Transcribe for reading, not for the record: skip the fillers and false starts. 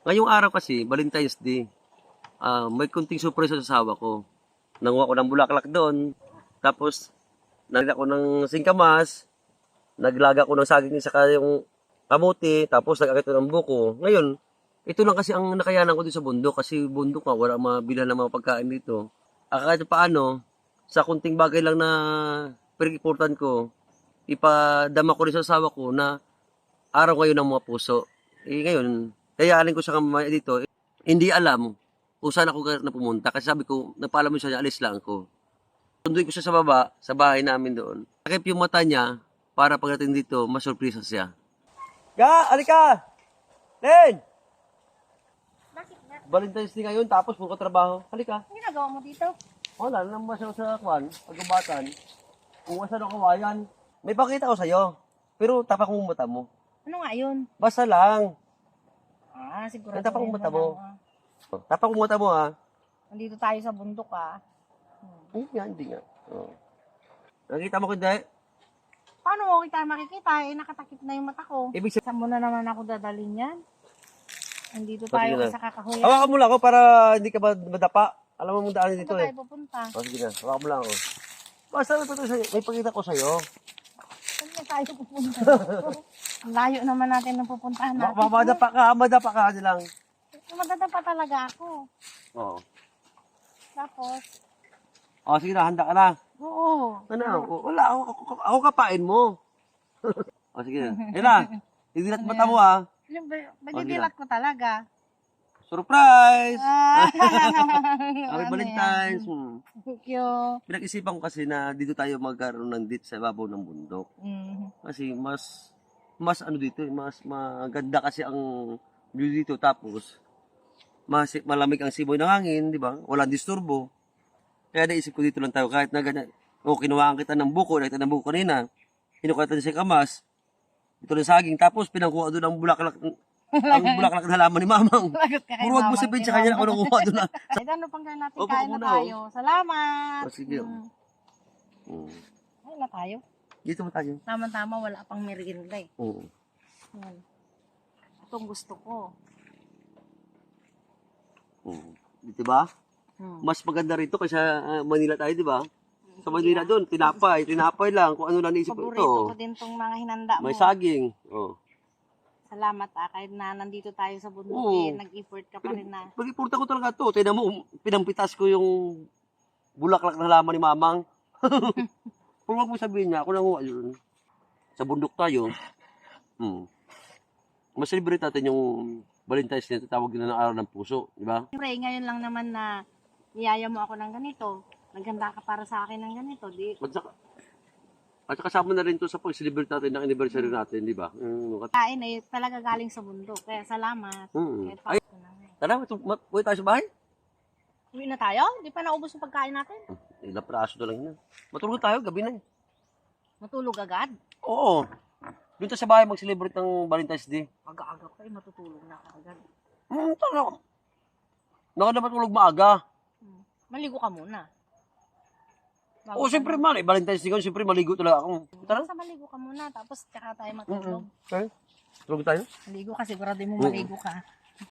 Ngayong araw kasi, Valentine's Day, may kunting surprise sa asawa ko. Nanguha ko ng bulaklak doon, tapos nagla ko ng singkamas, naglaga ko ng saging saka yung kamuti, tapos nag-akit ko ng buko. Ngayon, ito lang kasi ang nakayanan ko dito sa bundok kasi bundok nga, wala mabilan ng mga pagkain dito. Kahit paano, sa kunting bagay lang na pinag-important ko, ipadama ko rin sa asawa ko na araw ngayon ng mga puso. Ngayon, kayaanin ko siya mamaya dito, hindi alam kung saan ako na pumunta. Kasi sabi ko, nagpaalam mo siya, alis lang ako. Sunduin ko siya sa baba, sa bahay namin doon. Takip yung mata niya, para pagdating dito, masurpresa siya. Ga, alika! Len! Bakit nga? Valentine's Day ngayon, tapos puro trabaho. Halika. Ang ginagawa mo dito? Wala, naman siya sa kwan, pagkabatan. Kung saan ang kawayan. May pakita ko sa'yo. Pero tapak mo mata mo. Ano nga yun? Basta lang. Sigurado. Ay, tapak mo yun, mata mo. wala, Tapak mo mata mo, ha? Nandito tayo sa bundok, Hindi nga. Oh. Nakita mo ko, hindi? Paano mo kita makikita? Nakatakip na yung mata ko. Ibig sabihin, Saan mo na naman ako dadalhin yan? Nandito Sige tayo na. sa kakahuyan. hawakan mo lang ako para hindi ka madapa. Alam mo mong daan Saan dito ba eh. tayo pupunta? Sige na, hawakan mo lang ako. Basta may pakita ko sa'yo. Saan na tayo pupunta? Ang layo naman natin ng pupuntahan natin. Madapa ka lang. Madadapa talaga ako. Oo. Tapos, Sige na, handa ka na. oo. Wala, ako kapain mo. Sige na. Ayun na, idilat mata mo ha. Madidilat ko talaga. Surprise! Happy Happy Valentine's. Thank you. Pinag-isipan ko kasi na dito tayo magkaroon ng date sa ibabaw ng bundok. Kasi mas ano dito, mas maganda kasi ang view dito. Tapos, malamig ang simoy ng hangin, di ba? Walang disturbo. Kaya naisip ko dito lang tayo kahit na ganyan. Kinuhaan kita ng buko, nakita ng buko kanina. Kinuha kita sa kamas. Ito ng saging. Tapos, pinangkuha doon ang bulaklak na halaman ni Mamang. Lagot ka kay Puro wag mo Mamang, sabihin kay sa kanya na Mamang. ako nakuha doon na. Ay, ano pang gawin natin? Opo, Kain na muna, tayo. Salamat. Sige. Kain na tayo. Dito mo tayo. Tama-tama, wala pang merienda eh. Oo. Yan. Itong gusto ko. Di ba? Hmm. Mas maganda rito kasi Manila tayo, di ba? Sa Manila doon, tinapay lang. Kung ano lang naisip ko Paborito ko ito. din tong mga hinanda mo. May saging. Oh. Salamat kahit na nandito tayo sa bundok Oo. nag-effort ka pa rin na. Pag-iporta ko talaga to. Tignan mo, pinampitas ko yung bulaklak na halaman ni Mamang. Kung wag mo sabihin niya, ako nanguha yun. Sa bundok tayo. Mas celebrate natin yung Valentine's Day, tawag nila ng araw ng puso, di ba? Siyempre, ngayon lang naman na niyaya mo ako ng ganito. Naganda ka para sa akin ng ganito. At saka kasama na rin to sa pag-celebrate natin ng anniversary natin, di ba? Kain ay talaga galing sa bundok. Kaya salamat. Kahit Ay, pa na nga. tara, uwi tayo sa bahay. Uwi na tayo? Di pa naubos yung pagkain natin. Ilang praso na lang yun. Matulog tayo, gabi na eh. Matulog agad. Oo. Doon tayo sa bahay mag-celebrate ng Valentine's Day. Aga-aga pa matutulog na agad. Tara. Naka na matulog maaga. Maligo ka muna. Oo, siyempre man. Valentine's Day ko, siyempre maligo talaga ako. Tara. Basta maligo ka muna, tapos tsaka tayo matulog. Okay. Tulog tayo? Maligo ka, sigurado mo maligo ka.